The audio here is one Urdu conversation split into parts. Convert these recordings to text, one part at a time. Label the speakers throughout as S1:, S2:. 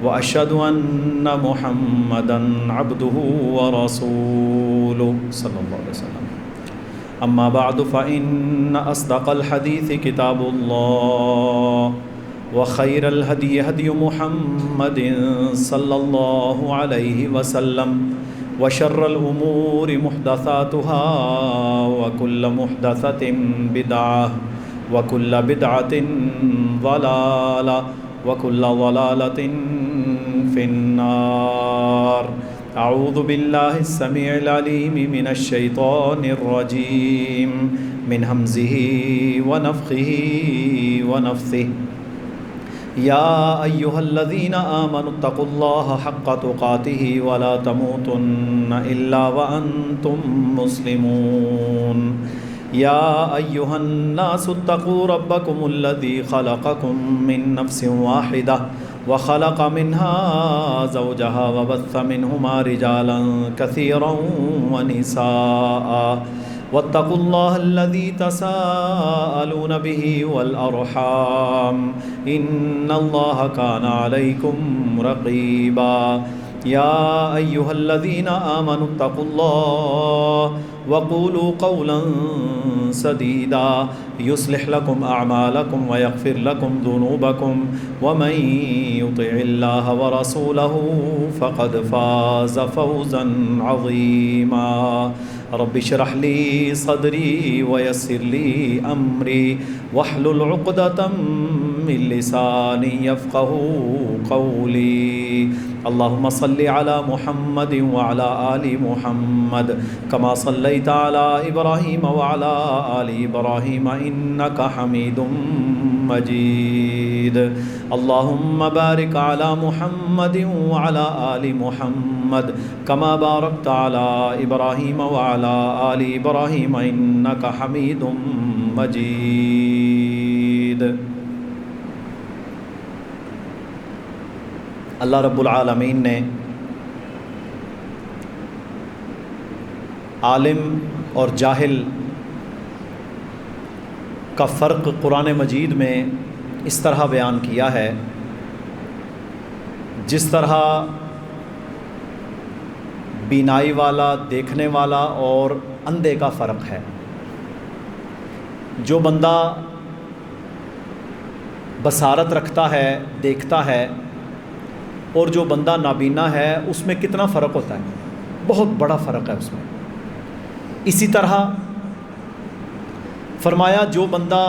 S1: وأشهد أن محمدًا عبده ورسوله صلى الله عليه وسلم أما بعد فإن أصدق الحديث كتاب الله وخير الهدي هدي محمد صلى الله عليه وسلم وشر الأمور محدثاتها وكل محدثة بدعة وكل بدعة ضلالة وكل ضلالة في النار. أعوذ بالله السميع العليم من الشيطان الرجيم من همزه ونفخه ونفثه. يا أيها الذين آمنوا اتقوا الله حق تقاته ولا تموتن إلا وأنتم مسلمون. يا أيها الناس اتقوا ربكم الذي خلقكم من نفس واحدة وخلق منها زوجها وبث منهما رجالا كثيرا ونساء واتقوا الله الذي تساءلون به والأرحام إن الله كان عليكم رقيبا. يا أيها الذين آمنوا اتقوا الله وقولوا قولا سديدا يصلح لكم أعمالكم ويغفر لكم ذنوبكم ومن يطع الله ورسوله فقد فاز فوزا عظيما. رب اشرح لي صدري ويسر لي أمري واحلل عقدة من لساني يفقه قولي. اللهم صل على محمد وعلى آل محمد كما صليت على إبراهيم وعلى آل إبراهيم إنك حميد مجيد. اللهم بارك على محمد وعلى آل محمد كما باركت على إبراهيم وعلى آل إبراهيم إنك حميد مجيد. اللہ رب العالمین نے عالم اور جاہل کا فرق قرآن مجید میں اس طرح بیان کیا ہے جس طرح بینائی والا، دیکھنے والا اور اندھے کا فرق ہے. جو بندہ بصارت رکھتا ہے، دیکھتا ہے، اور جو بندہ نابینا ہے اس میں کتنا فرق ہوتا ہے؟ بہت بڑا فرق ہے اس میں. اسی طرح فرمایا جو بندہ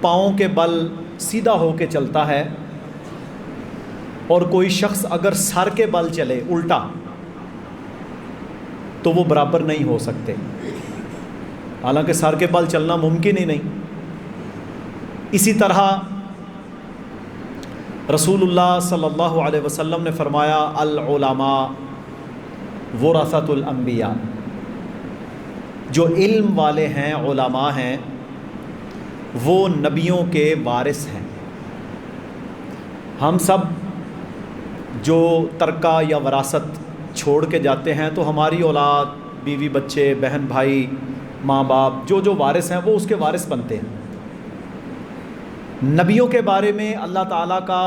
S1: پاؤں کے بل سیدھا ہو کے چلتا ہے اور کوئی شخص اگر سر کے بل چلے الٹا تو وہ برابر نہیں ہو سکتے، حالانکہ سر کے بل چلنا ممکن ہی نہیں. اسی طرح رسول اللہ صلی اللہ علیہ وسلم نے فرمایا العلماء ورثۃ الانبیاء، جو علم والے ہیں، علماء ہیں، وہ نبیوں کے وارث ہیں. ہم سب جو ترکہ یا وراثت چھوڑ کے جاتے ہیں تو ہماری اولاد، بیوی بچے، بہن بھائی، ماں باپ، جو وارث ہیں وہ اس کے وارث بنتے ہیں. نبیوں کے بارے میں اللہ تعالیٰ کا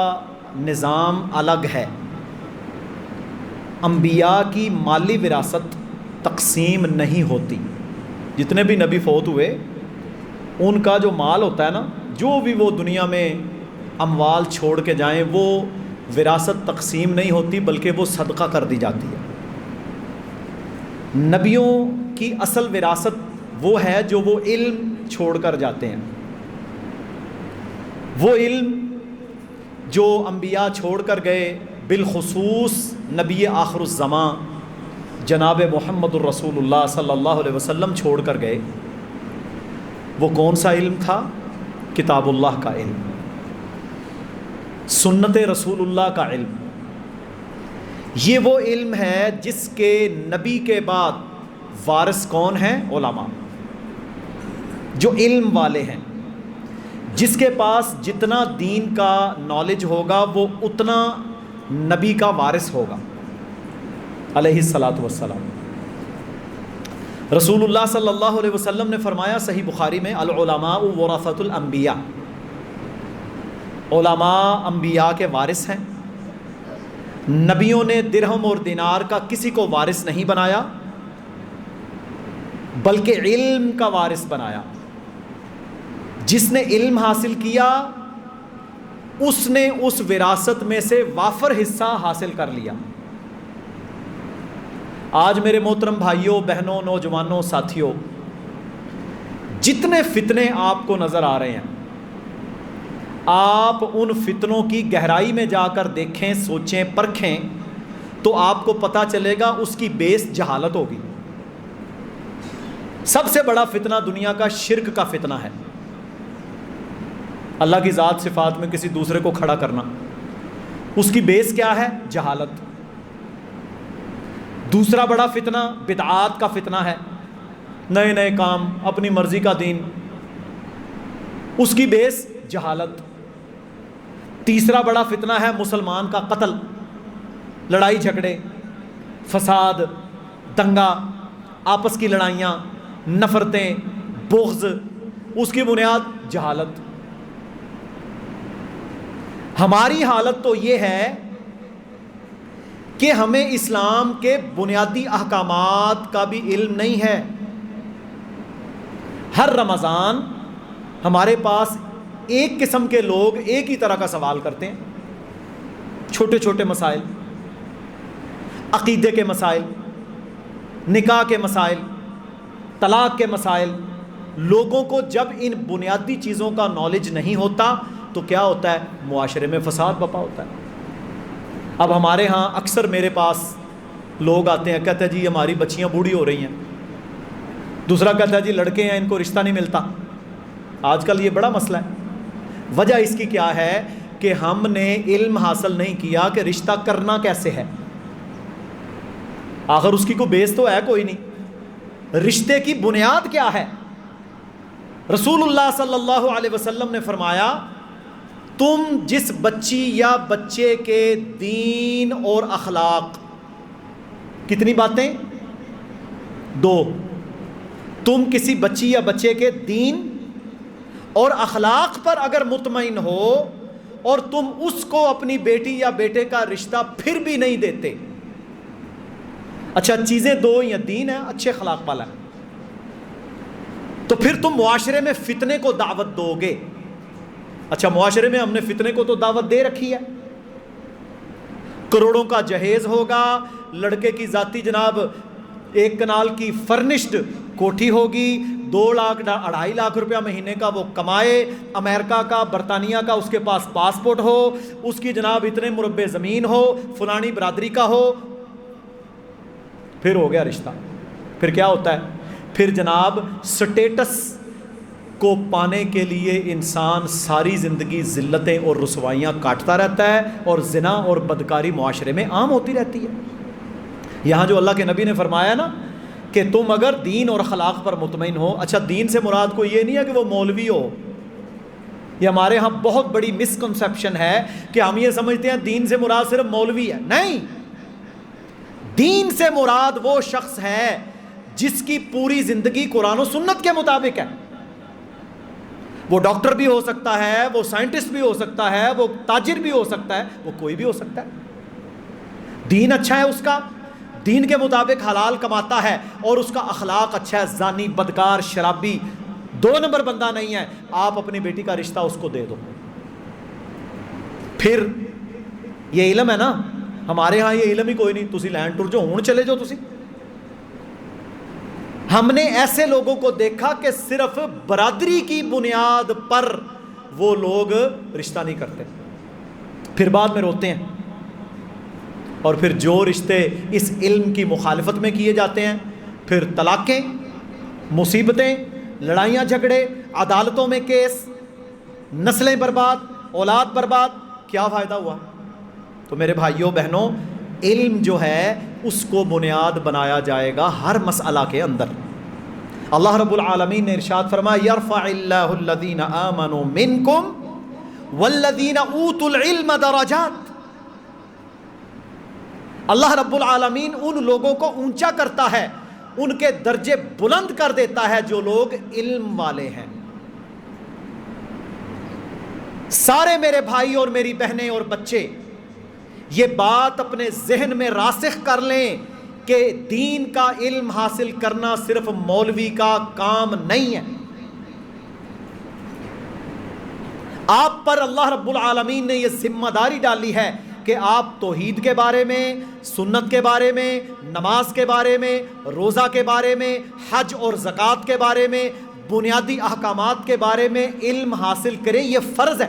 S1: نظام الگ ہے. انبیاء کی مالی وراثت تقسیم نہیں ہوتی. جتنے بھی نبی فوت ہوئے ان کا جو مال ہوتا ہے نا، جو بھی وہ دنیا میں اموال چھوڑ کے جائیں، وہ وراثت تقسیم نہیں ہوتی بلکہ وہ صدقہ کر دی جاتی ہے. نبیوں کی اصل وراثت وہ ہے جو وہ علم چھوڑ کر جاتے ہیں. وہ علم جو انبیاء چھوڑ کر گئے، بالخصوص نبی آخر الزمان جناب محمد الرسول اللہ صلی اللہ علیہ وسلم چھوڑ کر گئے، وہ کون سا علم تھا؟ کتاب اللہ کا علم، سنت رسول اللہ کا علم. یہ وہ علم ہے جس کے نبی کے بعد وارث کون ہیں؟ علماء، جو علم والے ہیں. جس کے پاس جتنا دین کا نالج ہوگا وہ اتنا نبی کا وارث ہوگا علیہ الصلاۃ والسلام. رسول اللہ صلی اللہ علیہ وسلم نے فرمایا صحیح بخاری میں، العلماء ورثۃ الانبیاء، علماء انبیاء کے وارث ہیں. نبیوں نے درہم اور دینار کا کسی کو وارث نہیں بنایا، بلکہ علم کا وارث بنایا۔ جس نے علم حاصل کیا اس نے اس وراثت میں سے وافر حصہ حاصل کر لیا۔ آج میرے محترم بھائیوں، بہنوں، نوجوانوں، ساتھیوں، جتنے فتنے آپ کو نظر آ رہے ہیں، آپ ان فتنوں کی گہرائی میں جا کر دیکھیں، سوچیں، پرکھیں تو آپ کو پتہ چلے گا اس کی بیس جہالت ہوگی۔ سب سے بڑا فتنہ دنیا کا شرک کا فتنہ ہے، اللہ کی ذات صفات میں کسی دوسرے کو کھڑا کرنا۔ اس کی بیس کیا ہے؟ جہالت۔ دوسرا بڑا فتنہ بدعات کا فتنہ ہے، نئے نئے کام، اپنی مرضی کا دین، اس کی بیس جہالت۔ تیسرا بڑا فتنہ ہے مسلمان کا قتل، لڑائی جھگڑے، فساد، دنگا، آپس کی لڑائیاں، نفرتیں، بغض، اس کی بنیاد جہالت۔ ہماری حالت تو یہ ہے کہ ہمیں اسلام کے بنیادی احکامات کا بھی علم نہیں ہے۔ ہر رمضان ہمارے پاس ایک قسم کے لوگ ایک ہی طرح کا سوال کرتے ہیں، چھوٹے چھوٹے مسائل، عقیدے کے مسائل، نکاح کے مسائل، طلاق کے مسائل۔ لوگوں کو جب ان بنیادی چیزوں کا نالج نہیں ہوتا تو کیا ہوتا ہے؟ معاشرے میں فساد بپا ہوتا ہے۔ اب ہمارے ہاں اکثر میرے پاس لوگ آتے ہیں، کہتے ہیں جی ہماری بچیاں بوڑھی ہو رہی ہیں، دوسرا کہتا ہے جی لڑکے ہیں ان کو رشتہ نہیں ملتا۔ آج کل یہ بڑا مسئلہ ہے۔ وجہ اس کی کیا ہے کہ ہم نے علم حاصل نہیں کیا کہ رشتہ کرنا کیسے ہے۔ آخر اس کی کوئی بیس تو ہے کوئی نہیں، رشتے کی بنیاد کیا ہے؟ رسول اللہ صلی اللہ علیہ وسلم نے فرمایا، تم جس بچی یا بچے کے دین اور اخلاق، کتنی باتیں؟ دو۔ تم کسی بچی یا بچے کے دین اور اخلاق پر اگر مطمئن ہو اور تم اس کو اپنی بیٹی یا بیٹے کا رشتہ پھر بھی نہیں دیتے، اچھا چیزیں دو، یا دین ہے، اچھے اخلاق والا ہے، تو پھر تم معاشرے میں فتنے کو دعوت دو گے۔ اچھا معاشرے میں ہم نے فتنے کو تو دعوت دے رکھی ہے، کروڑوں کا جہیز ہوگا، لڑکے کی ذاتی جناب 1 کنال کی فرنشڈ کوٹھی ہوگی، 2 لاکھ 2.5 لاکھ روپیہ مہینے کا وہ کمائے، امریکہ کا، برطانیہ کا اس کے پاس پاسپورٹ ہو، اس کی جناب اتنے مربع زمین ہو، فلانی برادری کا ہو، پھر ہو گیا رشتہ۔ پھر کیا ہوتا ہے؟ پھر جناب سٹیٹس کو پانے کے لیے انسان ساری زندگی ذلتیں اور رسوائیاں کاٹتا رہتا ہے، اور زنا اور بدکاری معاشرے میں عام ہوتی رہتی ہے۔ یہاں جو اللہ کے نبی نے فرمایا نا کہ تم اگر دین اور اخلاق پر مطمئن ہو، اچھا دین سے مراد کو یہ نہیں ہے کہ وہ مولوی ہو۔ یہ ہمارے ہاں بہت بڑی مسکنسیپشن ہے کہ ہم یہ سمجھتے ہیں دین سے مراد صرف مولوی ہے۔ نہیں، دین سے مراد وہ شخص ہے جس کی پوری زندگی قرآن و سنت کے مطابق ہے۔ وہ ڈاکٹر بھی ہو سکتا ہے، وہ سائنٹسٹ بھی ہو سکتا ہے، وہ تاجر بھی ہو سکتا ہے، وہ کوئی بھی ہو سکتا ہے۔ دین اچھا ہے اس کا، دین کے مطابق حلال کماتا ہے، اور اس کا اخلاق اچھا ہے، زانی، بدکار، شرابی 2 نمبر بندہ نہیں ہے، آپ اپنی بیٹی کا رشتہ اس کو دے دو۔ پھر یہ علم ہے نا، ہمارے ہاں یہ علم ہی کوئی نہیں، تسی لینڈ ٹور جو ہون چلے جو تسی۔ ہم نے ایسے لوگوں کو دیکھا کہ صرف برادری کی بنیاد پر وہ لوگ رشتہ نہیں کرتے، پھر بعد میں روتے ہیں، اور پھر جو رشتے اس علم کی مخالفت میں کیے جاتے ہیں، پھر طلاقیں، مصیبتیں، لڑائیاں جھگڑے، عدالتوں میں کیس، نسلیں برباد، اولاد برباد، کیا فائدہ ہوا؟ تو میرے بھائیوں بہنوں، علم جو ہے اس کو بنیاد بنایا جائے گا ہر مسئلہ کے اندر۔ اللہ رب العالمین نے ارشاد فرمایا، یرفع اللہ الذین آمنوا منکم والذین اوتوا العلم درجات۔ اللہ رب العالمین ان لوگوں کو اونچا کرتا ہے، ان کے درجے بلند کر دیتا ہے جو لوگ علم والے ہیں۔ سارے میرے بھائی اور میری بہنیں اور بچے یہ بات اپنے ذہن میں راسخ کر لیں کہ دین کا علم حاصل کرنا صرف مولوی کا کام نہیں ہے. آپ پر اللہ رب العالمین نے یہ ذمہ داری ڈالی ہے کہ آپ توحید کے بارے میں، سنت کے بارے میں، نماز کے بارے میں، روزہ کے بارے میں، حج اور زکوٰۃ کے بارے میں، بنیادی احکامات کے بارے میں علم حاصل کریں. یہ فرض ہے.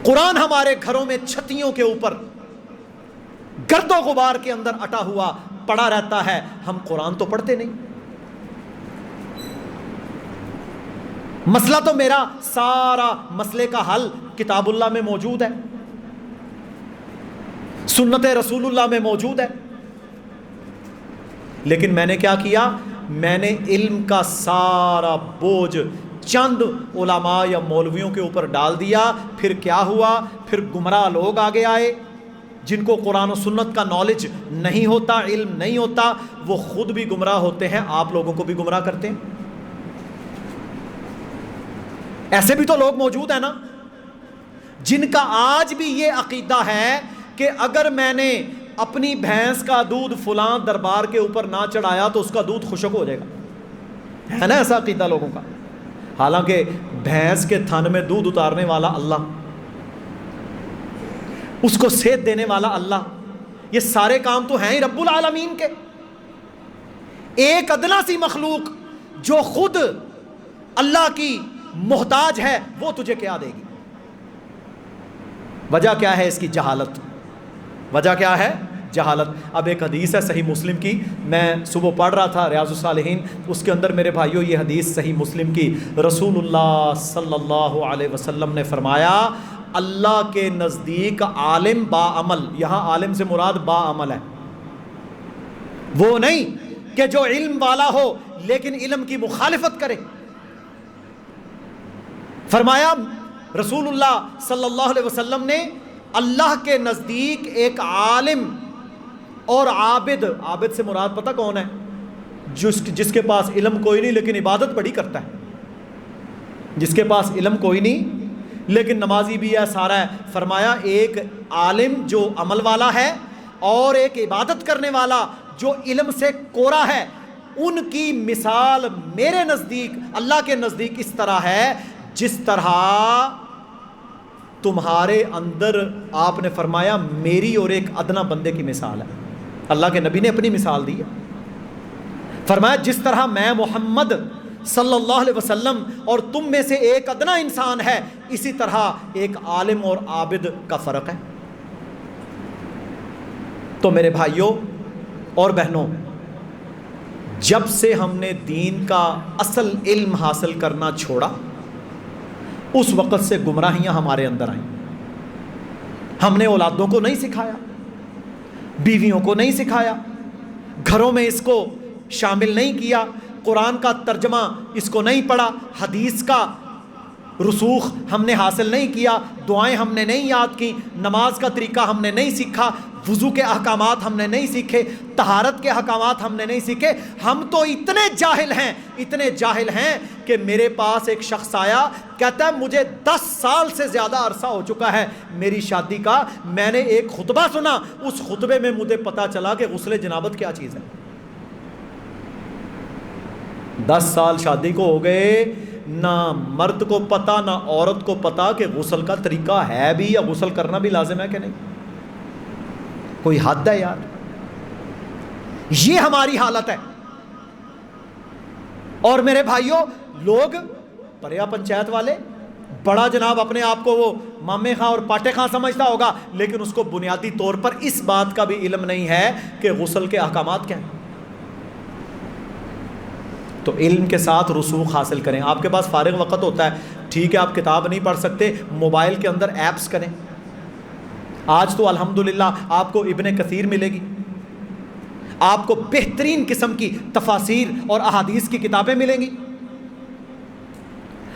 S1: قرآن ہمارے گھروں میں چھتیوں کے اوپر گرد و غبار کے اندر اٹا ہوا پڑا رہتا ہے، ہم قرآن تو پڑھتے نہیں. مسئلہ تو میرا سارا مسئلے کا حل کتاب اللہ میں موجود ہے، سنت رسول اللہ میں موجود ہے. لیکن میں نے کیا کیا؟ میں نے علم کا سارا بوجھ چند علماء یا مولویوں کے اوپر ڈال دیا. پھر کیا ہوا؟ پھر گمراہ لوگ آگے آئے جن کو قرآن و سنت کا نالج نہیں ہوتا، علم نہیں ہوتا. وہ خود بھی گمراہ ہوتے ہیں، آپ لوگوں کو بھی گمراہ کرتے ہیں. ایسے بھی تو لوگ موجود ہیں نا جن کا آج بھی یہ عقیدہ ہے کہ اگر میں نے اپنی بھینس کا دودھ فلاں دربار کے اوپر نہ چڑھایا تو اس کا دودھ خشک ہو جائے گا. ہے نا ایسا عقیدہ لوگوں کا؟ حالانکہ بھینس کے تھن میں دودھ اتارنے والا اللہ، اس کو صحت دینے والا اللہ، یہ سارے کام تو ہیں ہی رب العالمین کے. ایک ادنا سی مخلوق جو خود اللہ کی محتاج ہے وہ تجھے کیا دے گی؟ وجہ کیا ہے اس کی؟ جہالت. وجہ کیا ہے؟ جہالت. اب ایک حدیث ہے صحیح مسلم کی، میں صبح پڑھ رہا تھا ریاض الصالحین، اس کے اندر میرے بھائیوں یہ حدیث صحیح مسلم کی، رسول اللہ صلی اللہ علیہ وسلم نے فرمایا اللہ کے نزدیک عالم با عمل، یہاں عالم سے مراد با عمل ہے، وہ نہیں کہ جو علم والا ہو لیکن علم کی مخالفت کرے. فرمایا رسول اللہ صلی اللہ علیہ وسلم نے اللہ کے نزدیک ایک عالم اور عابد، عابد سے مراد پتہ کون ہے؟ جس کے پاس علم کوئی نہیں لیکن عبادت بڑی کرتا ہے، جس کے پاس علم کوئی نہیں لیکن نمازی بھی ہے، سارا ہے. فرمایا ایک عالم جو عمل والا ہے اور ایک عبادت کرنے والا جو علم سے کورا ہے، ان کی مثال میرے نزدیک، اللہ کے نزدیک اس طرح ہے جس طرح تمہارے اندر، آپ نے فرمایا میری اور ایک ادنا بندے کی مثال ہے. اللہ کے نبی نے اپنی مثال دی ہے. فرمایا جس طرح میں محمد صلی اللہ علیہ وسلم اور تم میں سے ایک ادنا انسان ہے، اسی طرح ایک عالم اور عابد کا فرق ہے. تو میرے بھائیوں اور بہنوں، جب سے ہم نے دین کا اصل علم حاصل کرنا چھوڑا اس وقت سے گمراہیاں ہمارے اندر آئیں. ہم نے اولادوں کو نہیں سکھایا، بیویوں کو نہیں سکھایا، گھروں میں اس کو شامل نہیں کیا، قرآن کا ترجمہ اس کو نہیں پڑھا، حدیث کا رسوخ ہم نے حاصل نہیں کیا، دعائیں ہم نے نہیں یاد کی، نماز کا طریقہ ہم نے نہیں سیکھا، وضو کے احکامات ہم نے نہیں سیکھے، طہارت کے احکامات ہم نے نہیں سیکھے. ہم تو اتنے جاہل ہیں کہ میرے پاس ایک شخص آیا، کہتا ہے مجھے 10 سال سے زیادہ عرصہ ہو چکا ہے میری شادی کا، میں نے ایک خطبہ سنا، اس خطبے میں مجھے پتا چلا کہ غسل جنابت کیا چیز ہے. 10 سال شادی کو ہو گئے، نہ مرد کو پتا نہ عورت کو پتا کہ غسل کا طریقہ ہے بھی یا غسل کرنا بھی لازم ہے کہ نہیں. کوئی حد ہے یار. یہ ہماری حالت ہے. اور میرے بھائیوں، لوگ پریا پنچایت والے بڑا جناب اپنے آپ کو وہ مامے خاں اور پاٹے خاں سمجھتا ہوگا، لیکن اس کو بنیادی طور پر اس بات کا بھی علم نہیں ہے کہ غسل کے احکامات کیا ہیں. تو علم کے ساتھ رسوخ حاصل کریں. آپ کے پاس فارغ وقت ہوتا ہے، ٹھیک ہے آپ کتاب نہیں پڑھ سکتے، موبائل کے اندر ایپس کریں. آج تو الحمدللہ آپ کو ابن کثیر ملے گی، آپ کو بہترین قسم کی تفاسیر اور احادیث کی کتابیں ملیں گی.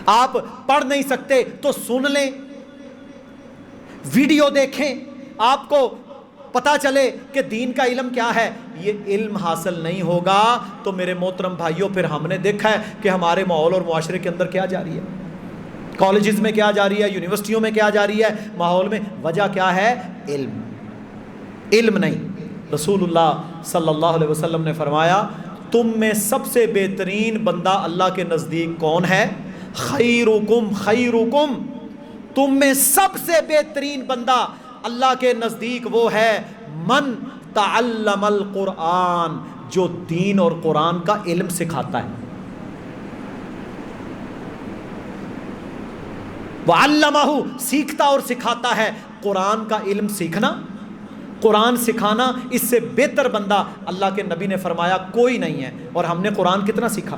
S1: آپ پڑھ نہیں سکتے تو سن لیں، ویڈیو دیکھیں، آپ کو پتا چلے کہ دین کا علم کیا ہے. یہ علم حاصل نہیں ہوگا تو میرے محترم بھائیوں پھر ہم نے دیکھا ہے کہ ہمارے ماحول اور معاشرے کے اندر کیا جاری ہے. کالجز میں کیا جاری ہے, یونیورسٹیوں میں کیا جاری ہے, ماحول میں. وجہ کیا ہے؟ علم. علم نہیں. رسول اللہ صلی اللہ علیہ وسلم نے فرمایا تم میں سب سے بہترین بندہ اللہ کے نزدیک کون ہے؟ خیرکم خیرکم, تم میں سب سے بہترین بندہ اللہ کے نزدیک وہ ہے من تعلم القرآن, جو دین اور قرآن کا علم سکھاتا ہے. وَعَلَّمَهُ, سیکھتا اور سکھاتا ہے. قرآن کا علم سیکھنا, قرآن سکھانا, اس سے بہتر بندہ اللہ کے نبی نے فرمایا کوئی نہیں ہے. اور ہم نے قرآن کتنا سیکھا؟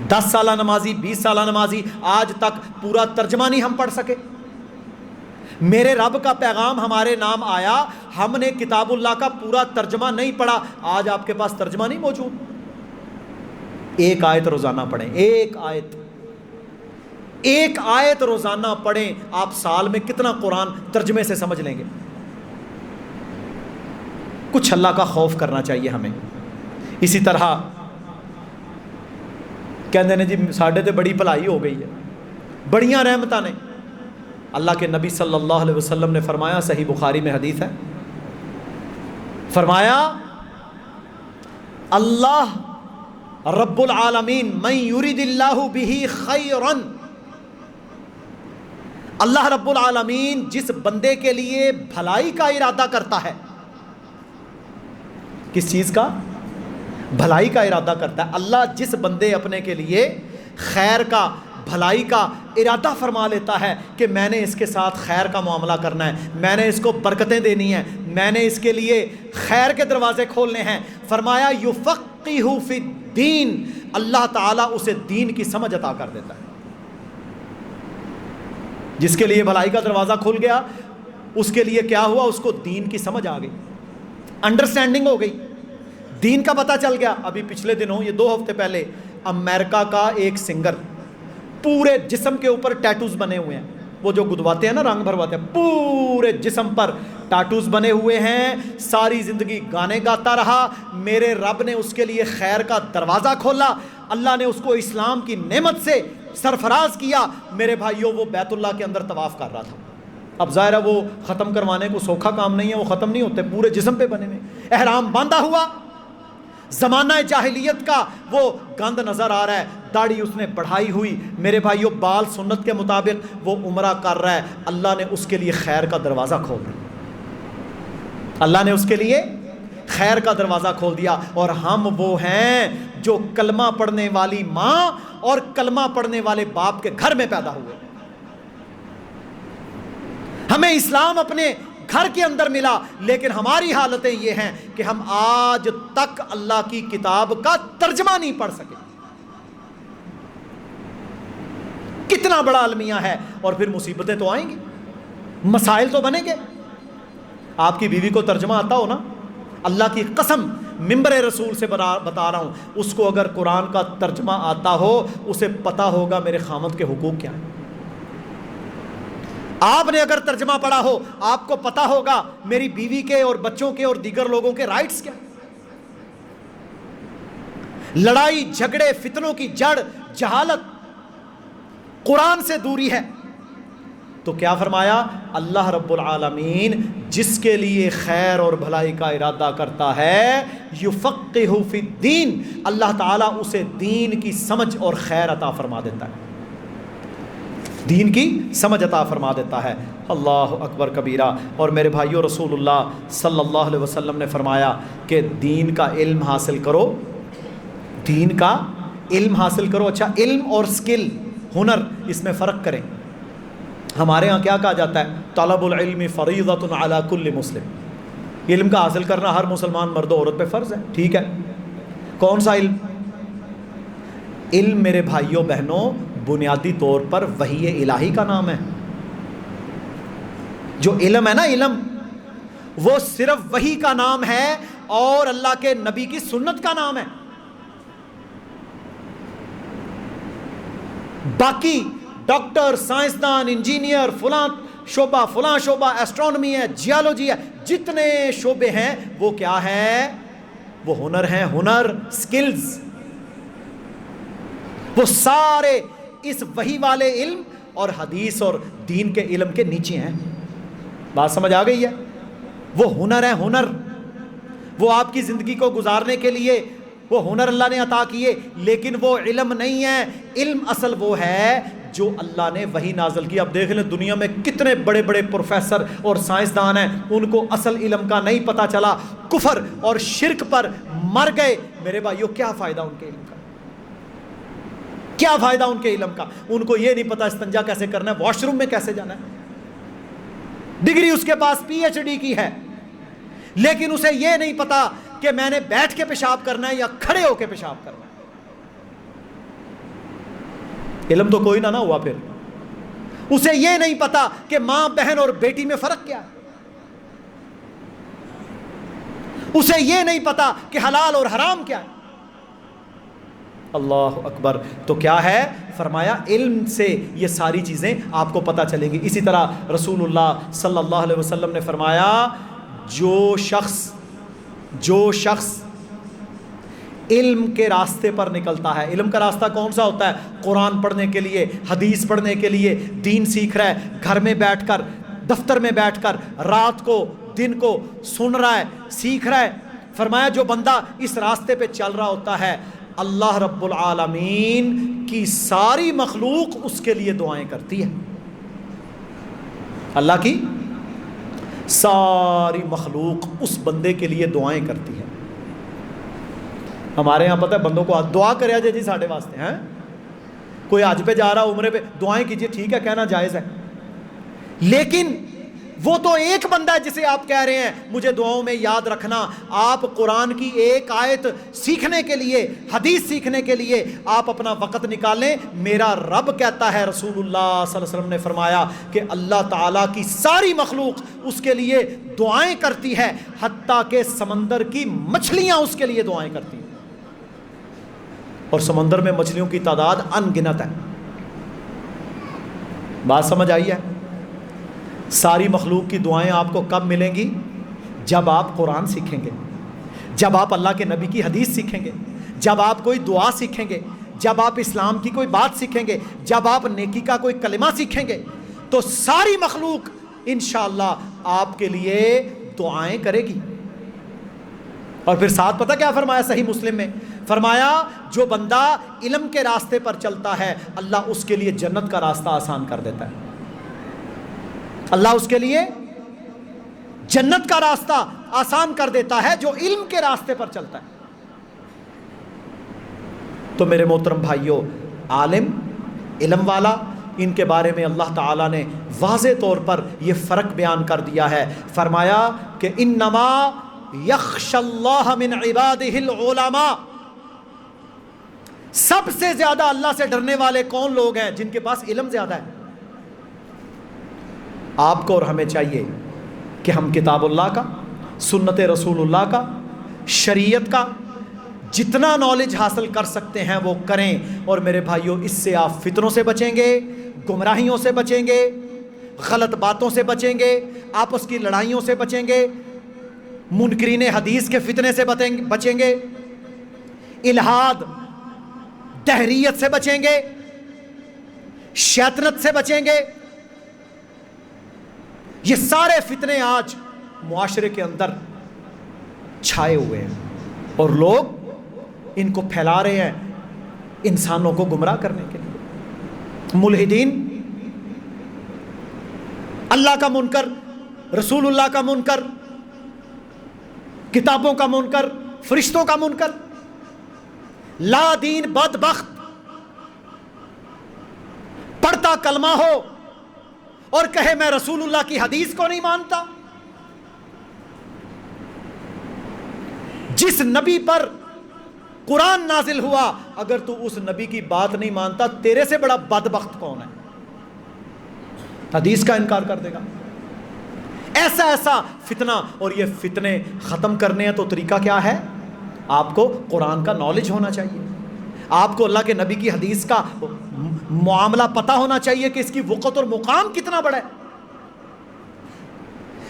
S1: 10 سالہ نمازی, 20 سالہ نمازی, آج تک پورا ترجمہ نہیں ہم پڑھ سکے. میرے رب کا پیغام ہمارے نام آیا, ہم نے کتاب اللہ کا پورا ترجمہ نہیں پڑھا. آج آپ کے پاس ترجمہ نہیں موجود. ایک آیت روزانہ پڑھیں, ایک آیت روزانہ پڑھیں, آپ سال میں کتنا قرآن ترجمے سے سمجھ لیں گے. کچھ اللہ کا خوف کرنا چاہیے ہمیں. اسی طرح کہندے نے جی ساڈے تے بڑی بھلائی ہو گئی ہے, بڑیاں رحمتاں نے. اللہ کے نبی صلی اللہ علیہ وسلم نے فرمایا, صحیح بخاری میں حدیث ہے, فرمایا اللہ رب العالمین من یرید اللہ بہ خیرا, اللہ رب العالمین جس بندے کے لیے بھلائی کا ارادہ کرتا ہے. کس چیز کا؟ بھلائی کا ارادہ کرتا ہے. اللہ جس بندے اپنے کے لیے خیر کا, بھلائی کا ارادہ فرما لیتا ہے کہ میں نے اس کے ساتھ خیر کا معاملہ کرنا ہے, میں نے اس کو برکتیں دینی ہیں, میں نے اس کے لیے خیر کے دروازے کھولنے ہیں, فرمایا یفقہہ فی الدین, اللہ تعالیٰ اسے دین کی سمجھ عطا کر دیتا ہے. جس کے لیے بھلائی کا دروازہ کھل گیا, اس کے لیے کیا ہوا؟ اس کو دین کی سمجھ آ گئی, انڈرسٹینڈنگ ہو گئی, دین کا پتہ چل گیا. ابھی پچھلے دنوں, یہ 2 ہفتے پہلے, امریکہ کا ایک سنگر, پورے جسم کے اوپر ٹیٹوز بنے ہوئے ہیں, وہ جو گدواتے ہیں نا, رنگ بھرواتے ہیں, پورے جسم پر ٹیٹوز بنے ہوئے ہیں, ساری زندگی گانے گاتا رہا. میرے رب نے اس کے لیے خیر کا دروازہ کھولا, اللہ نے اس کو اسلام کی نعمت سے سرفراز کیا. میرے بھائیوں, وہ بیت اللہ کے اندر طواف کر رہا تھا. اب ظاہر ہے وہ ختم کروانے کو سوکھا کام نہیں ہے, وہ ختم نہیں ہوتے, پورے جسم پہ بنے ہوئے, احرام باندھا ہوا. زمانہ جاہلیت کا وہ گند نظر آ رہا ہے, داڑھی اس نے بڑھائی ہوئی. میرے بھائیوں, بال سنت کے مطابق وہ عمرہ کر رہا ہے. اللہ نے اس کے لیے خیر کا دروازہ کھول دیا, اللہ نے اس کے لیے خیر کا دروازہ کھول دیا. اور ہم وہ ہیں جو کلمہ پڑھنے والی ماں اور کلمہ پڑھنے والے باپ کے گھر میں پیدا ہوئے. ہمیں اسلام اپنے گھر کے اندر ملا, لیکن ہماری حالتیں یہ ہیں کہ ہم آج تک اللہ کی کتاب کا ترجمہ نہیں پڑھ سکے. کتنا بڑا المیہ ہے. اور پھر مصیبتیں تو آئیں گی, مسائل تو بنیں گے. آپ کی بیوی کو ترجمہ آتا ہو نا, اللہ کی قسم منبر رسول سے بتا رہا ہوں, اس کو اگر قرآن کا ترجمہ آتا ہو, اسے پتا ہوگا میرے خامد کے حقوق کیا ہیں. آپ نے اگر ترجمہ پڑھا ہو, آپ کو پتا ہوگا میری بیوی کے اور بچوں کے اور دیگر لوگوں کے رائٹس کیا. لڑائی جھگڑے فتنوں کی جڑ جہالت, قرآن سے دوری ہے. تو کیا فرمایا؟ اللہ رب العالمین جس کے لیے خیر اور بھلائی کا ارادہ کرتا ہے, یفقہہ فی الدین, اللہ تعالیٰ اسے دین کی سمجھ اور خیر عطا فرما دیتا ہے, دین کی سمجھ عطا فرما دیتا ہے. اللہ اکبر کبیرہ. اور میرے بھائیوں, رسول اللہ صلی اللہ علیہ وسلم نے فرمایا کہ دین کا علم حاصل کرو, دین کا علم حاصل کرو. اچھا, علم اور سکل, ہنر, اس میں فرق کریں. ہمارے ہاں کیا کہا جاتا ہے؟ طلب العلم فریضۃ علی کل مسلم, علم کا حاصل کرنا ہر مسلمان مرد و عورت پہ فرض ہے. ٹھیک ہے, کون سا علم؟ علم میرے بھائیوں بہنوں بنیادی طور پر وحی الہی کا نام ہے. جو علم ہے نا, علم وہ صرف وحی کا نام ہے اور اللہ کے نبی کی سنت کا نام ہے. باقی ڈاکٹر, سائنسدان, انجینئر, فلاں شعبہ, ایسٹرونومی ہے, جیالوجی ہے, جتنے شعبے ہیں وہ کیا ہے؟ وہ ہنر ہیں, ہنر, سکلز. وہ سارے اس وحی والے علم اور حدیث اور دین کے علم کے نیچے ہیں. بات سمجھ آ گئی ہے؟ وہ ہنر ہے، ہنر، وہ آپ کی زندگی کو گزارنے کے لیے وہ ہنر اللہ نے عطا کیے، لیکن وہ علم نہیں ہے. علم اصل وہ ہے جو اللہ نے وحی نازل کی. اب دیکھ لیں دنیا میں کتنے بڑے بڑے پروفیسر اور سائنسدان ہیں، ان کو اصل علم کا نہیں پتہ چلا، کفر اور شرک پر مر گئے. میرے بھائیو کیا فائدہ ان کے علم کا؟ کیا فائدہ ان کے علم کا؟ ان کو یہ نہیں پتا استنجا کیسے کرنا ہے، واش روم میں کیسے جانا ہے. ڈگری اس کے پاس پی ایچ ڈی کی ہے، لیکن اسے یہ نہیں پتا کہ میں نے بیٹھ کے پیشاب کرنا ہے یا کھڑے ہو کے پیشاب کرنا ہے. علم تو کوئی نہ ہوا. پھر اسے یہ نہیں پتا کہ ماں بہن اور بیٹی میں فرق کیا ہے. اسے یہ نہیں پتا کہ حلال اور حرام کیا ہے. اللہ اکبر. تو کیا ہے؟ فرمایا علم سے یہ ساری چیزیں آپ کو پتہ چلیں گی. اسی طرح رسول اللہ صلی اللہ علیہ وسلم نے فرمایا جو شخص علم کے راستے پر نکلتا ہے. علم کا راستہ کون سا ہوتا ہے؟ قرآن پڑھنے کے لیے، حدیث پڑھنے کے لیے، دین سیکھ رہا ہے، گھر میں بیٹھ کر، دفتر میں بیٹھ کر، رات کو دن کو سن رہا ہے، سیکھ رہا ہے. فرمایا جو بندہ اس راستے پہ چل رہا ہوتا ہے، اللہ رب العالمین کی ساری مخلوق اس کے لیے دعائیں کرتی ہے. اللہ کی ساری مخلوق اس بندے کے لیے دعائیں کرتی ہے. ہمارے ہاں پتہ ہے بندوں کو دعا کرے جی ساڑھے واسطے ہیں. کوئی حج پہ جا رہا عمرے پہ، دعائیں کیجئے، ٹھیک ہے کہنا جائز ہے، لیکن وہ تو ایک بندہ ہے جسے آپ کہہ رہے ہیں مجھے دعاؤں میں یاد رکھنا. آپ قرآن کی ایک آیت سیکھنے کے لیے، حدیث سیکھنے کے لیے آپ اپنا وقت نکالیں. میرا رب کہتا ہے، رسول اللہ صلی اللہ علیہ وسلم نے فرمایا کہ اللہ تعالیٰ کی ساری مخلوق اس کے لیے دعائیں کرتی ہے، حتیٰ کہ سمندر کی مچھلیاں اس کے لیے دعائیں کرتی ہیں. اور سمندر میں مچھلیوں کی تعداد ان گنت ہے. بات سمجھ آئی ہے؟ ساری مخلوق کی دعائیں آپ کو کب ملیں گی؟ جب آپ قرآن سیکھیں گے، جب آپ اللہ کے نبی کی حدیث سیکھیں گے، جب آپ کوئی دعا سیکھیں گے، جب آپ اسلام کی کوئی بات سیکھیں گے، جب آپ نیکی کا کوئی کلمہ سیکھیں گے، تو ساری مخلوق انشاءاللہ آپ کے لیے دعائیں کرے گی. اور پھر ساتھ پتہ کیا فرمایا صحیح مسلم میں؟ فرمایا جو بندہ علم کے راستے پر چلتا ہے، اللہ اس کے لیے جنت کا راستہ آسان کر دیتا ہے. اللہ اس کے لیے جنت کا راستہ آسان کر دیتا ہے جو علم کے راستے پر چلتا ہے. تو میرے محترم بھائیوں، عالم، علم والا، ان کے بارے میں اللہ تعالیٰ نے واضح طور پر یہ فرق بیان کر دیا ہے. فرمایا کہ انما یخشی اللہ من عبادہ العلماء. سب سے زیادہ اللہ سے ڈرنے والے کون لوگ ہیں؟ جن کے پاس علم زیادہ ہے. آپ کو اور ہمیں چاہیے کہ ہم کتاب اللہ کا، سنت رسول اللہ کا، شریعت کا جتنا نالج حاصل کر سکتے ہیں وہ کریں. اور میرے بھائیوں، اس سے آپ فتنوں سے بچیں گے، گمراہیوں سے بچیں گے، غلط باتوں سے بچیں گے، آپس کی لڑائیوں سے بچیں گے، منکرین حدیث کے فتنے سے بچیں گے، الہاد دہریت سے بچیں گے، شیطنت سے بچیں گے. یہ سارے فتنے آج معاشرے کے اندر چھائے ہوئے ہیں اور لوگ ان کو پھیلا رہے ہیں انسانوں کو گمراہ کرنے کے لیے. ملحدین، اللہ کا منکر، رسول اللہ کا منکر، کتابوں کا منکر، فرشتوں کا منکر، لا دین بدبخت، پڑھتا کلمہ ہو اور کہے میں رسول اللہ کی حدیث کو نہیں مانتا. جس نبی پر قرآن نازل ہوا، اگر تو اس نبی کی بات نہیں مانتا، تیرے سے بڑا بدبخت کون ہے؟ حدیث کا انکار کر دے گا. ایسا ایسا فتنہ. اور یہ فتنے ختم کرنے ہیں تو طریقہ کیا ہے؟ آپ کو قرآن کا نالج ہونا چاہیے، آپ کو اللہ کے نبی کی حدیث کا معاملہ پتہ ہونا چاہیے کہ اس کی وقت اور مقام کتنا بڑا ہے.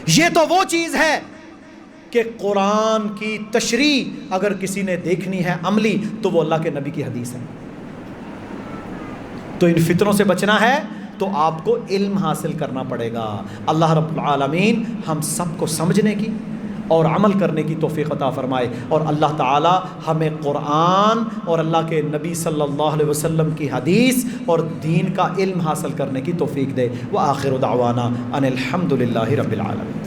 S1: یہ تو وہ چیز ہے کہ قرآن کی تشریح اگر کسی نے دیکھنی ہے عملی، تو وہ اللہ کے نبی کی حدیث ہے. تو ان فتنوں سے بچنا ہے تو آپ کو علم حاصل کرنا پڑے گا۔ اللہ رب العالمین ہم سب کو سمجھنے کی اور عمل کرنے کی توفیق عطا فرمائے، اور اللہ تعالی ہمیں قرآن اور اللہ کے نبی صلی اللہ علیہ وسلم کی حدیث اور دین کا علم حاصل کرنے کی توفیق دے۔ وآخر دعوانا ان الحمد للہ رب العالمین۔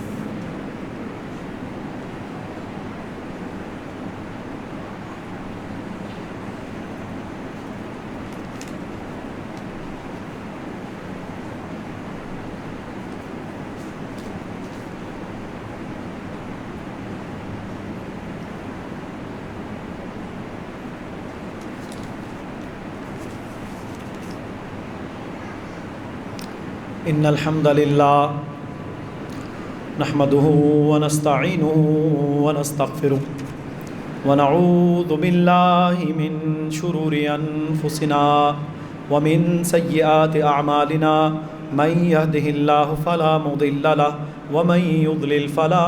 S1: ان الحمد للہ نحمده ونستعینه ونستغفره ونعوذ باللہ من شرور انفسنا ومن سیئات اعمالنا من يهده الله فلا مضل له ومن يضلل فلا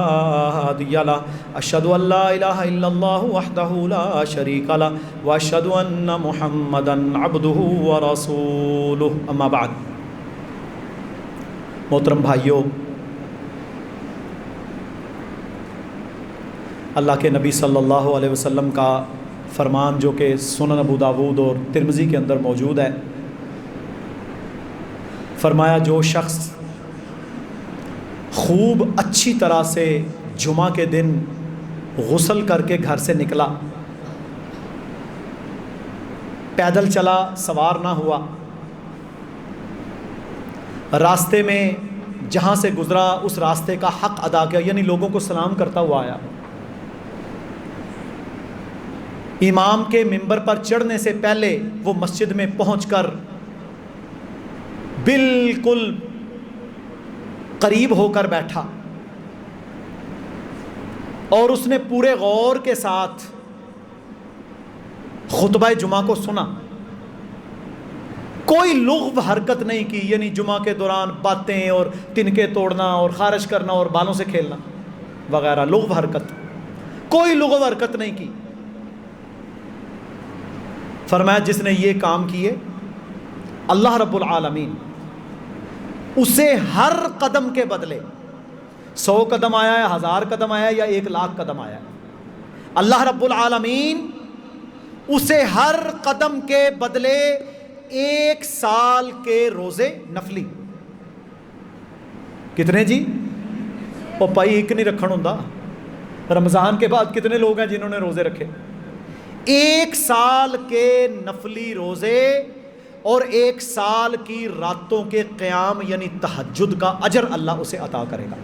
S1: هادي له اشهد ان لا اله الا الله وحده لا شريك له واشهد ان محمدا عبده ورسوله اما بعد۔ محترم بھائیوں، اللہ کے نبی صلی اللہ علیہ وسلم کا فرمان جو کہ سنن ابو داود اور ترمذی کے اندر موجود ہے، فرمایا جو شخص خوب اچھی طرح سے جمعہ کے دن غسل کر کے گھر سے نکلا، پیدل چلا، سوار نہ ہوا، راستے میں جہاں سے گزرا اس راستے کا حق ادا کیا، یعنی لوگوں کو سلام کرتا ہوا آیا، امام کے منبر پر چڑھنے سے پہلے وہ مسجد میں پہنچ کر بالکل قریب ہو کر بیٹھا اور اس نے پورے غور کے ساتھ خطبہ جمعہ کو سنا، کوئی لغو حرکت نہیں کی، یعنی جمعہ کے دوران باتیں اور تنکے توڑنا اور خارج کرنا اور بالوں سے کھیلنا وغیرہ، لغو حرکت، کوئی لغو حرکت نہیں کی۔ فرمایا جس نے یہ کام کیے اللہ رب العالمین اسے ہر قدم کے بدلے 100 قدم آیا ہے، 1000 قدم آیا ہے یا 1,00,000 قدم آیا ہے، اللہ رب العالمین اسے ہر قدم کے بدلے 1 سال کے روزے نفلی، کتنے جی؟ اور پائی ایک نہیں رکھن ہوندا، رمضان کے بعد کتنے لوگ ہیں جنہوں نے روزے رکھے؟ 1 سال کے نفلی روزے اور 1 سال کی راتوں کے قیام یعنی تہجد کا اجر اللہ اسے عطا کرے گا۔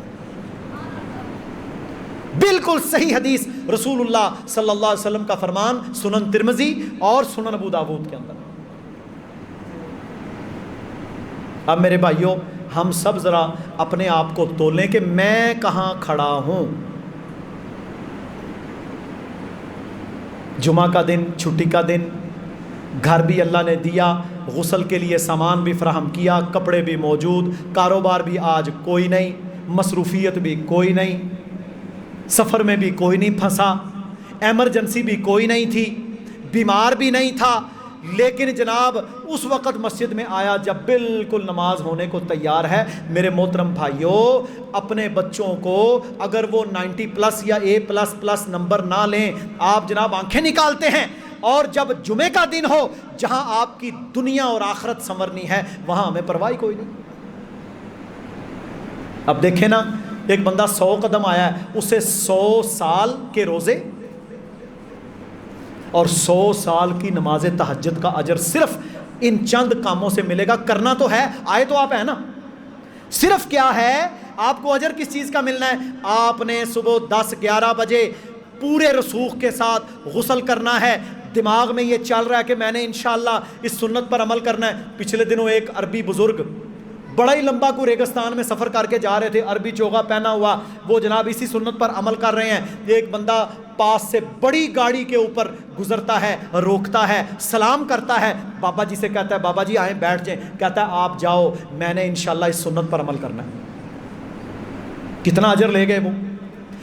S1: بالکل صحیح حدیث رسول اللہ صلی اللہ علیہ وسلم کا فرمان سنن ترمذی اور سنن ابو داود کے اندر۔ اب میرے بھائیوں، ہم سب ذرا اپنے آپ کو تولیں کہ میں کہاں کھڑا ہوں۔ جمعہ کا دن، چھٹی کا دن، گھر بھی اللہ نے دیا، غسل کے لیے سامان بھی فراہم کیا، کپڑے بھی موجود، کاروبار بھی آج کوئی نہیں، مصروفیت بھی کوئی نہیں، سفر میں بھی کوئی نہیں پھنسا، ایمرجنسی بھی کوئی نہیں تھی، بیمار بھی نہیں تھا، لیکن جناب اس وقت مسجد میں آیا جب بالکل نماز ہونے کو تیار ہے۔ میرے محترم بھائیوں، اپنے بچوں کو اگر وہ 90+ یا A++ نمبر نہ لیں، آپ جناب آنکھیں نکالتے ہیں، اور جب جمعے کا دن ہو جہاں آپ کی دنیا اور آخرت سنورنی ہے وہاں ہمیں پرواہ کوئی نہیں۔ اب دیکھیں نا، ایک بندہ 100 قدم آیا ہے، اسے 100 سال کے روزے اور 100 سال کی نماز تہجد کا اجر صرف ان چند کاموں سے ملے گا۔ کرنا تو ہے، آئے تو آپ ہیں نا، صرف کیا ہے آپ کو اجر کس چیز کا ملنا ہے؟ آپ نے صبح 10-11 بجے پورے رسوخ کے ساتھ غسل کرنا ہے، دماغ میں یہ چل رہا ہے کہ میں نے انشاءاللہ اس سنت پر عمل کرنا ہے۔ پچھلے دنوں ایک عربی بزرگ بڑا ہی لمبا کو ریگستان میں سفر کر کے جا رہے تھے، عربی چوغا پہنا ہوا، وہ جناب اسی سنت پر عمل کر رہے ہیں۔ ایک بندہ پاس سے بڑی گاڑی کے اوپر گزرتا ہے، روکتا ہے، سلام کرتا ہے، بابا جی سے کہتا ہے بابا جی آئیں بیٹھ جائیں، کہتا ہے آپ جاؤ، میں نے انشاءاللہ اس سنت پر عمل کرنا ہے۔ کتنا اجر لے گئے وہ؟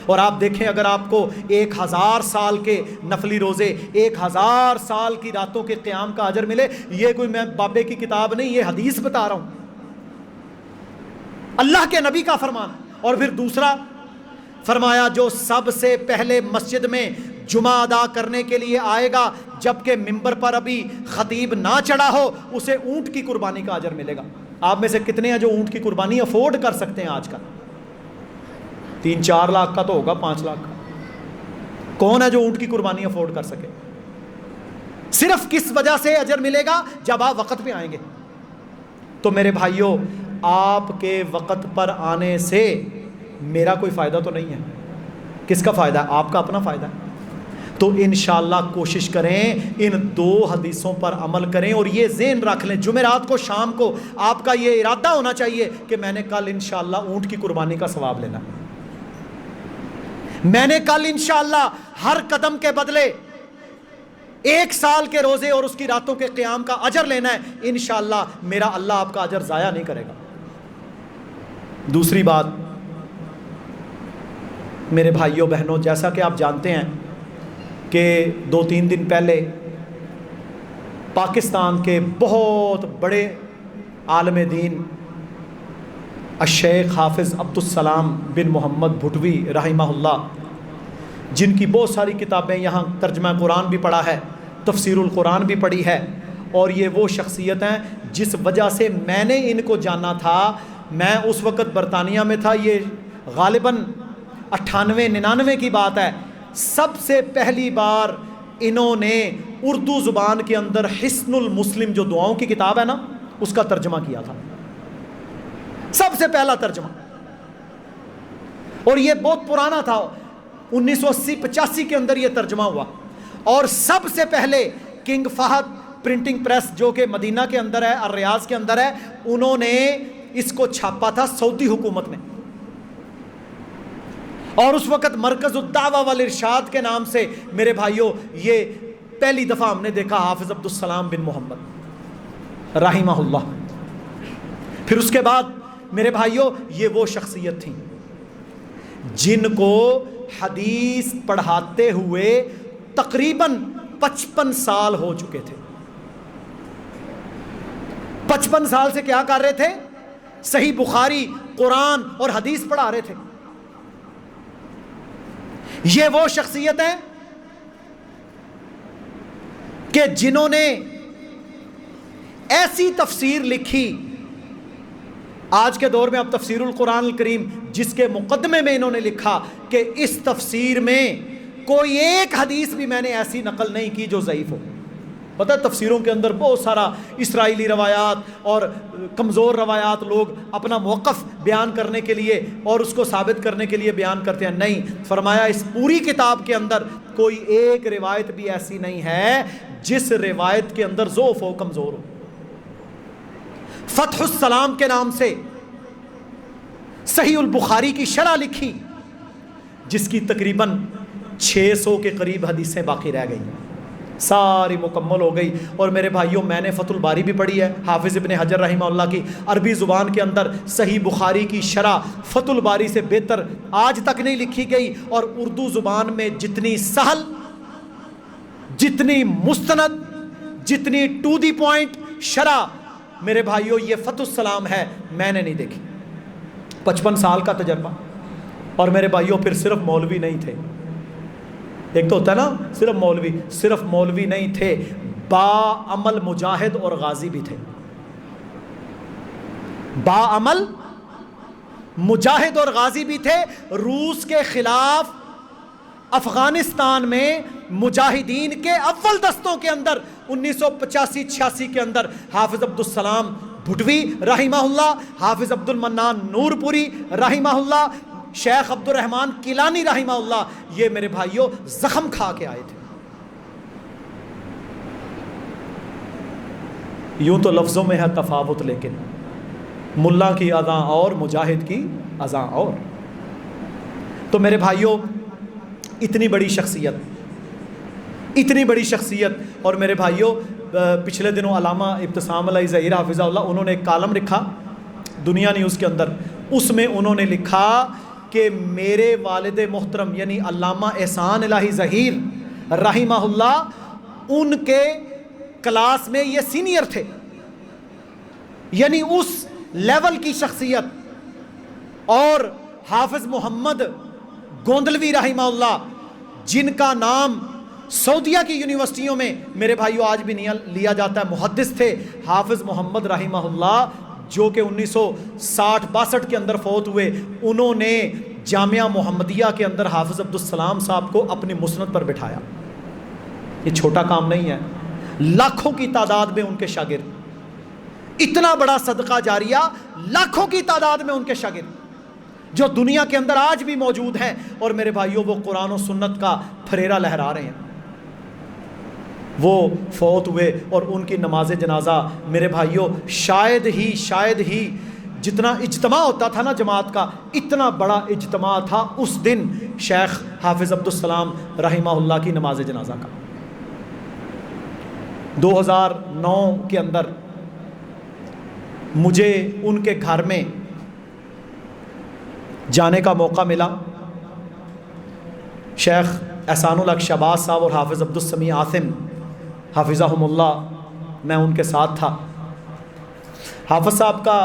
S1: اور آپ دیکھیں اگر آپ کو 1000 سال کے نفلی روزے 1000 سال کی راتوں کے قیام کا اجر ملے، یہ کوئی میں بابے کی کتاب نہیں، یہ حدیث بتا رہا ہوں، اللہ کے نبی کا فرمان۔ اور پھر دوسرا فرمایا جو سب سے پہلے مسجد میں جمعہ ادا کرنے کے لیے آئے گا جبکہ ممبر پر ابھی خطیب نہ چڑھا ہو، اسے اونٹ کی قربانی کا اجر ملے گا۔ آپ میں سے کتنے ہیں جو اونٹ کی قربانی افورڈ کر سکتے ہیں؟ آج کل 3-4 لاکھ کا تو ہوگا، 5 لاکھ کا کون ہے جو اونٹ کی قربانی افورڈ کر سکے؟ صرف کس وجہ سے اجر ملے گا؟ جب آپ وقت پہ آئیں گے۔ تو میرے بھائیوں، آپ کے وقت پر آنے سے میرا کوئی فائدہ تو نہیں ہے، کس کا فائدہ ہے؟ آپ کا اپنا فائدہ ہے۔ تو انشاءاللہ کوشش کریں ان 2 حدیثوں پر عمل کریں، اور یہ ذہن رکھ لیں جمعرات کو شام کو آپ کا یہ ارادہ ہونا چاہیے کہ میں نے کل انشاءاللہ اونٹ کی قربانی کا ثواب لینا، میں نے کل انشاءاللہ ہر قدم کے بدلے 1 سال کے روزے اور اس کی راتوں کے قیام کا اجر لینا ہے، انشاءاللہ میرا اللہ آپ کا اجر ضائع نہیں کرے گا۔ دوسری بات میرے بھائیوں بہنوں، جیسا کہ آپ جانتے ہیں کہ 2-3 دن پہلے پاکستان کے بہت بڑے عالم دین الشیخ حافظ عبدالسلام بن محمد بھٹوی رحمہ اللہ، جن کی بہت ساری کتابیں یہاں ترجمہ قرآن بھی پڑھا ہے، تفسیر القرآن بھی پڑھی ہے، اور یہ وہ شخصیت ہیں جس وجہ سے میں نے ان کو جانا تھا۔ میں اس وقت برطانیہ میں تھا، یہ غالباً 98-99 کی بات ہے۔ سب سے پہلی بار انہوں نے اردو زبان کے اندر حسن المسلم جو دعاؤں کی کتاب ہے نا، اس کا ترجمہ کیا تھا، سب سے پہلا ترجمہ، اور یہ بہت پرانا تھا، 1980-85 کے اندر یہ ترجمہ ہوا۔ اور سب سے پہلے کنگ فہد پرنٹنگ پریس جو کہ مدینہ کے اندر ہے، الریاض کے اندر ہے، انہوں نے اس کو چھاپا تھا سعودی حکومت نے، اور اس وقت مرکز الدعوہ والارشاد کے نام سے میرے بھائیوں یہ پہلی دفعہ ہم نے دیکھا حافظ عبدالسلام بن محمد رحمہ اللہ۔ پھر اس کے بعد میرے بھائیوں یہ وہ شخصیت تھی جن کو حدیث پڑھاتے ہوئے تقریباً 55 سال ہو چکے تھے۔ 55 سال سے کیا کر رہے تھے؟ صحیح بخاری، قرآن اور حدیث پڑھا رہے تھے۔ یہ وہ شخصیت ہیں کہ جنہوں نے ایسی تفسیر لکھی، آج کے دور میں اب تفسیر القرآن الکریم، جس کے مقدمے میں انہوں نے لکھا کہ اس تفسیر میں کوئی ایک حدیث بھی میں نے ایسی نقل نہیں کی جو ضعیف ہو۔ پتہ ہے تفسیروں کے اندر بہت سارا اسرائیلی روایات اور کمزور روایات لوگ اپنا موقف بیان کرنے کے لیے اور اس کو ثابت کرنے کے لیے بیان کرتے ہیں، نہیں، فرمایا اس پوری کتاب کے اندر کوئی ایک روایت بھی ایسی نہیں ہے جس روایت کے اندر ضعف ہو، کمزور ہو۔ فتح السلام کے نام سے صحیح البخاری کی شرح لکھی، جس کی تقریباً 600 کے قریب حدیثیں باقی رہ گئی، ساری مکمل ہو گئی۔ اور میرے بھائیوں میں نے فتح الباری بھی پڑھی ہے، حافظ ابن حجر رحمہ اللہ کی، عربی زبان کے اندر صحیح بخاری کی شرح فتح الباری سے بہتر آج تک نہیں لکھی گئی، اور اردو زبان میں جتنی سہل، جتنی مستند، جتنی ٹو دی پوائنٹ شرح میرے بھائیوں یہ فتح السلام ہے، میں نے نہیں دیکھی۔ 55 سال کا تجربہ، اور میرے بھائیوں پھر صرف مولوی نہیں تھے، ایک تو ہوتا ہے نا صرف مولوی نہیں تھے، باعمل مجاہد اور غازی بھی تھے، باعمل مجاہد اور غازی بھی تھے۔ روس کے خلاف افغانستان میں مجاہدین کے اول دستوں کے اندر 1985-86 کے اندر حافظ عبدالسلام بھٹوی رحمہ اللہ، حافظ عبد المنان نور پوری رحمہ اللہ، شیخ عبد الرحمن کیلانی رحمہ اللہ، یہ میرے بھائیوں زخم کھا کے آئے تھے۔ یوں تو لفظوں میں ہے تفاوت، لیکن ملا کی اذاں اور مجاہد کی اذاں اور۔ تو میرے بھائیوں اتنی بڑی شخصیت، اور میرے بھائیوں پچھلے دنوں علامہ ابتسام علیہ ظہیر حافظہ اللہ انہوں نے ایک کالم لکھا دنیا نیوز کے اندر، اس میں انہوں نے لکھا کہ میرے والد محترم یعنی علامہ احسان الہی ظہیر رحمہ اللہ ان کے کلاس میں یہ سینئر تھے، یعنی اس لیول کی شخصیت۔ اور حافظ محمد گوندلوی رحمہ اللہ جن کا نام سعودیہ کی یونیورسٹیوں میں میرے بھائیوں آج بھی لیا جاتا ہے، محدث تھے حافظ محمد رحمہ اللہ، جو کہ 1960-62 کے اندر فوت ہوئے۔ انہوں نے جامعہ محمدیہ کے اندر حافظ عبدالسلام صاحب کو اپنی مسند پر بٹھایا۔ یہ چھوٹا کام نہیں ہے، لاکھوں کی تعداد میں ان کے شاگرد، اتنا بڑا صدقہ جاریہ، لاکھوں کی تعداد میں ان کے شاگرد جو دنیا کے اندر آج بھی موجود ہیں، اور میرے بھائیوں وہ قرآن و سنت کا پھریرا لہرا رہے ہیں۔ وہ فوت ہوئے اور ان کی نماز جنازہ میرے بھائیوں شاید ہی جتنا اجتماع ہوتا تھا نا جماعت کا، اتنا بڑا اجتماع تھا اس دن شیخ حافظ عبدالسلام رحمہ اللہ کی نماز جنازہ کا۔ 2009 کے اندر مجھے ان کے گھر میں جانے کا موقع ملا۔ شیخ احسان الحق شہباز صاحب اور حافظ عبدالسمیع عاصم حافظہم اللہ، میں ان کے ساتھ تھا۔ حافظ صاحب کا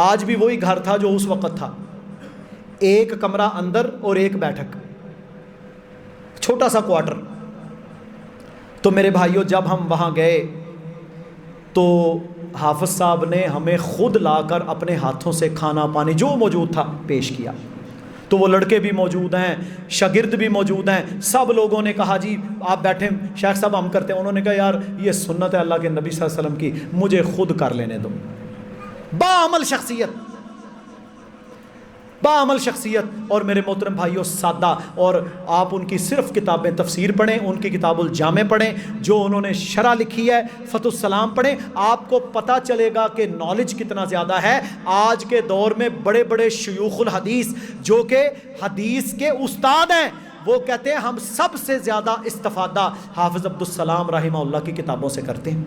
S1: آج بھی وہی گھر تھا جو اس وقت تھا، ایک کمرہ اندر اور ایک بیٹھک، چھوٹا سا کوارٹر۔ تو میرے بھائیوں جب ہم وہاں گئے تو حافظ صاحب نے ہمیں خود لا کر اپنے ہاتھوں سے کھانا پانی جو موجود تھا پیش کیا۔ تو وہ لڑکے بھی موجود ہیں، شاگرد بھی موجود ہیں، سب لوگوں نے کہا جی آپ بیٹھیں شیخ صاحب ہم کرتے ہیں۔ انہوں نے کہا یار یہ سنت ہے اللہ کے نبی صلی اللہ علیہ وسلم کی، مجھے خود کر لینے دو۔ باعمل شخصیت اور میرے محترم بھائیوں سادہ، اور آپ ان کی صرف کتابیں تفسیر پڑھیں، ان کی کتاب الجامع پڑھیں، جو انہوں نے شرح لکھی ہے فتح السلام پڑھیں، آپ کو پتہ چلے گا کہ نالج کتنا زیادہ ہے۔ آج کے دور میں بڑے بڑے شیوخ الحدیث جو کہ حدیث کے استاد ہیں، وہ کہتے ہیں ہم سب سے زیادہ استفادہ حافظ عبدالسلام رحمہ اللہ کی کتابوں سے کرتے ہیں۔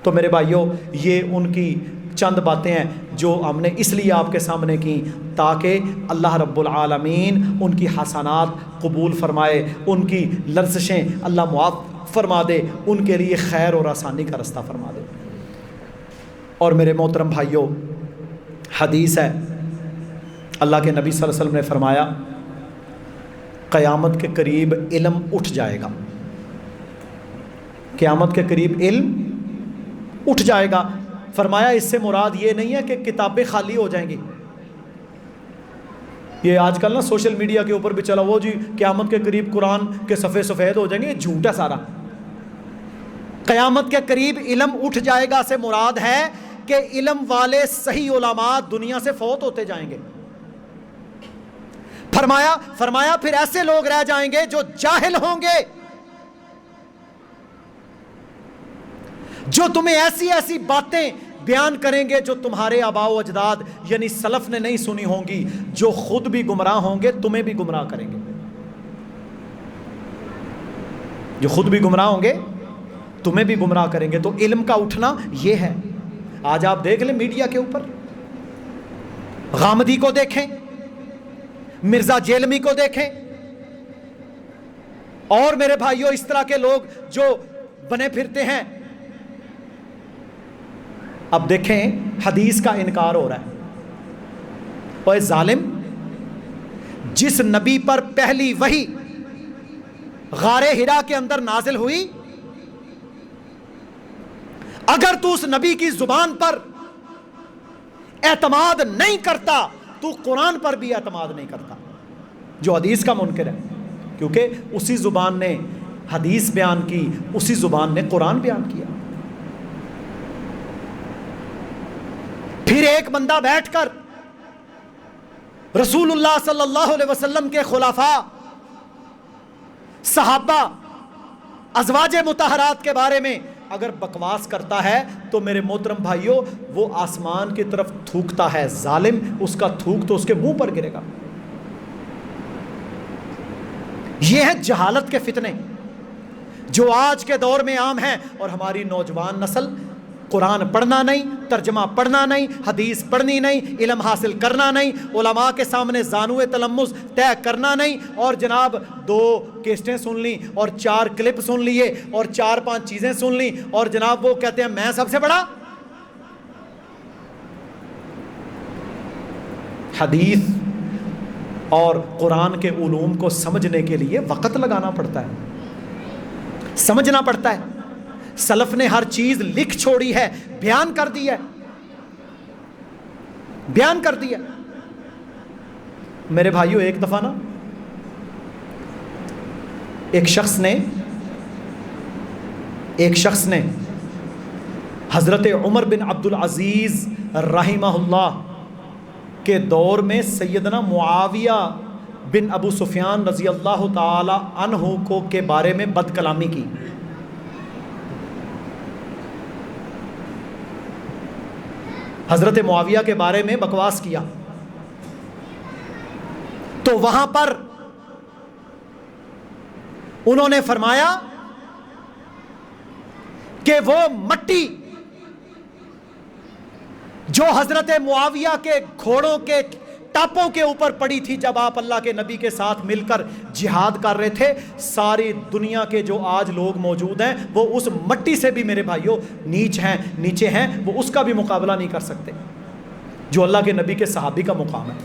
S1: تو میرے بھائیوں یہ ان کی چند باتیں ہیں جو ہم نے اس لیے آپ کے سامنے کی تاکہ اللہ رب العالمین ان کی حسنات قبول فرمائے، ان کی لرزشیں اللہ معاف فرما دے، ان کے لیے خیر اور آسانی کا رستہ فرما دے۔ اور میرے محترم بھائیوں حدیث ہے، اللہ کے نبی صلی اللہ علیہ وسلم نے فرمایا قیامت کے قریب علم اٹھ جائے گا، قیامت کے قریب علم اٹھ جائے گا۔ فرمایا اس سے مراد یہ نہیں ہے کہ کتابیں خالی ہو جائیں گی۔ یہ آج کل نا سوشل میڈیا کے اوپر بھی چلا وہ جی قیامت کے قریب قرآن کے صفحے سفید ہو جائیں گے، یہ جھوٹ ہے سارا۔ قیامت کے قریب علم اٹھ جائے گا سے مراد ہے کہ علم والے صحیح علماء دنیا سے فوت ہوتے جائیں گے۔ فرمایا پھر ایسے لوگ رہ جائیں گے جو جاہل ہوں گے، جو تمہیں ایسی باتیں بیان کریں گے جو تمہارے آباء و اجداد یعنی سلف نے نہیں سنی ہوں گی، جو خود بھی گمراہ ہوں گے تمہیں بھی گمراہ کریں گے، جو خود بھی گمراہ ہوں گے تمہیں بھی گمراہ کریں گے۔ تو علم کا اٹھنا یہ ہے۔ آج آپ دیکھ لیں میڈیا کے اوپر، غامدی کو دیکھیں، مرزا جیلمی کو دیکھیں، اور میرے بھائیوں اس طرح کے لوگ جو بنے پھرتے ہیں۔ اب دیکھیں حدیث کا انکار ہو رہا ہے۔ اوے ظالم، جس نبی پر پہلی وحی غار حرا کے اندر نازل ہوئی، اگر تو اس نبی کی زبان پر اعتماد نہیں کرتا تو قرآن پر بھی اعتماد نہیں کرتا، جو حدیث کا منکر ہے، کیونکہ اسی زبان نے حدیث بیان کی، اسی زبان نے قرآن بیان کیا۔ پھر ایک بندہ بیٹھ کر رسول اللہ صلی اللہ علیہ وسلم کے خلفاء، صحابہ، ازواج مطہرات کے بارے میں اگر بکواس کرتا ہے تو میرے محترم بھائیوں وہ آسمان کی طرف تھوکتا ہے، ظالم، اس کا تھوک تو اس کے منہ پر گرے گا۔ یہ ہے جہالت کے فتنے جو آج کے دور میں عام ہیں، اور ہماری نوجوان نسل قرآن پڑھنا نہیں، ترجمہ پڑھنا نہیں، حدیث پڑھنی نہیں، علم حاصل کرنا نہیں، علماء کے سامنے زانو تلمذ طے کرنا نہیں، اور جناب 2 کیسٹیں سن لیں اور 4 کلپ سن لیے اور 4-5 چیزیں سن لیں اور جناب وہ کہتے ہیں میں سب سے بڑا۔ حدیث اور قرآن کے علوم کو سمجھنے کے لیے وقت لگانا پڑتا ہے، سمجھنا پڑتا ہے۔ سلف نے ہر چیز لکھ چھوڑی ہے، بیان کر دی ہے، بیان کر دیا۔ میرے بھائیوں، ایک دفعہ نا ایک شخص نے حضرت عمر بن عبد العزیز رحمہ اللہ کے دور میں سیدنا معاویہ بن ابو سفیان رضی اللہ تعالی عنہ کو کے بارے میں بد کلامی کی۔ حضرت معاویہ کے بارے میں بکواس کیا، تو وہاں پر انہوں نے فرمایا کہ وہ مٹی جو حضرت معاویہ کے گھوڑوں کے ٹاپوں کے اوپر پڑی تھی جب آپ اللہ کے نبی کے ساتھ مل کر جہاد کر رہے تھے، ساری دنیا کے جو آج لوگ موجود ہیں وہ اس مٹی سے بھی میرے بھائیوں نیچے ہیں، وہ اس کا بھی مقابلہ نہیں کر سکتے جو اللہ کے نبی کے صحابی کا مقام ہے۔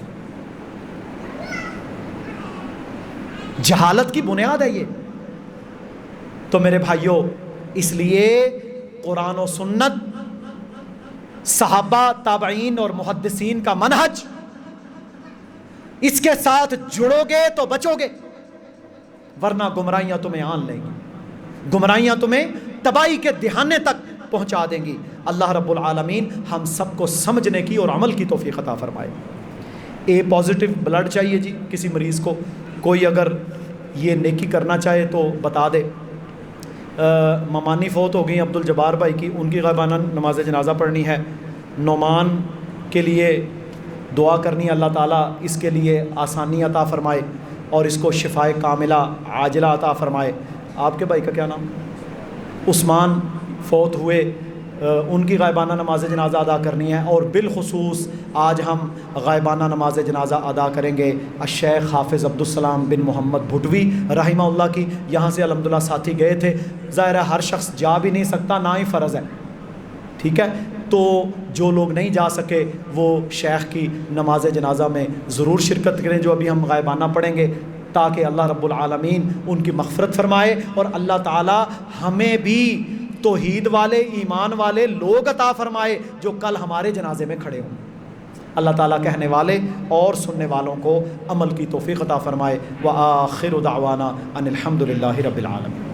S1: جہالت کی بنیاد ہے یہ۔ تو میرے بھائیوں، اس لیے قرآن و سنت، صحابہ، تابعین اور محدثین کا منہج، اس کے ساتھ جڑو گے تو بچو گے، ورنہ گمراہیاں تمہیں آن لیں گی، گمراہیاں تمہیں تباہی کے دہانے تک پہنچا دیں گی۔ اللہ رب العالمین ہم سب کو سمجھنے کی اور عمل کی توفیق عطا فرمائے۔ اے پازیٹو بلڈ چاہیے جی کسی مریض کو، کوئی اگر یہ نیکی کرنا چاہے تو بتا دے۔ ممانی فوت ہو گئی عبد الجبار بھائی کی، ان کی غائبانہ نماز جنازہ پڑھنی ہے۔ نعمان کے لیے دعا کرنی، اللہ تعالیٰ اس کے لیے آسانی عطا فرمائے اور اس کو شفائے کاملہ عاجلہ عطا فرمائے۔ آپ کے بھائی کا کیا نام؟ عثمان فوت ہوئے، ان کی غائبانہ نماز جنازہ ادا کرنی ہے، اور بالخصوص آج ہم غائبانہ نماز جنازہ ادا کریں گے الشیخ حافظ عبدالسلام بن محمد بھٹوی رحمہ اللہ کی۔ یہاں سے الحمدللہ ساتھی گئے تھے، ظاہر ہے ہر شخص جا بھی نہیں سکتا، نہ ہی فرض ہے، ٹھیک ہے، تو جو لوگ نہیں جا سکے وہ شیخ کی نماز جنازہ میں ضرور شرکت کریں جو ابھی ہم غائبانہ پڑھیں گے، تاکہ اللہ رب العالمین ان کی مغفرت فرمائے اور اللہ تعالی ہمیں بھی توحید والے، ایمان والے لوگ عطا فرمائے جو کل ہمارے جنازے میں کھڑے ہوں۔ اللہ تعالیٰ کہنے والے اور سننے والوں کو عمل کی توفیق عطا فرمائے۔ وآخر دعوانا ان الحمد للہ رب العالمین۔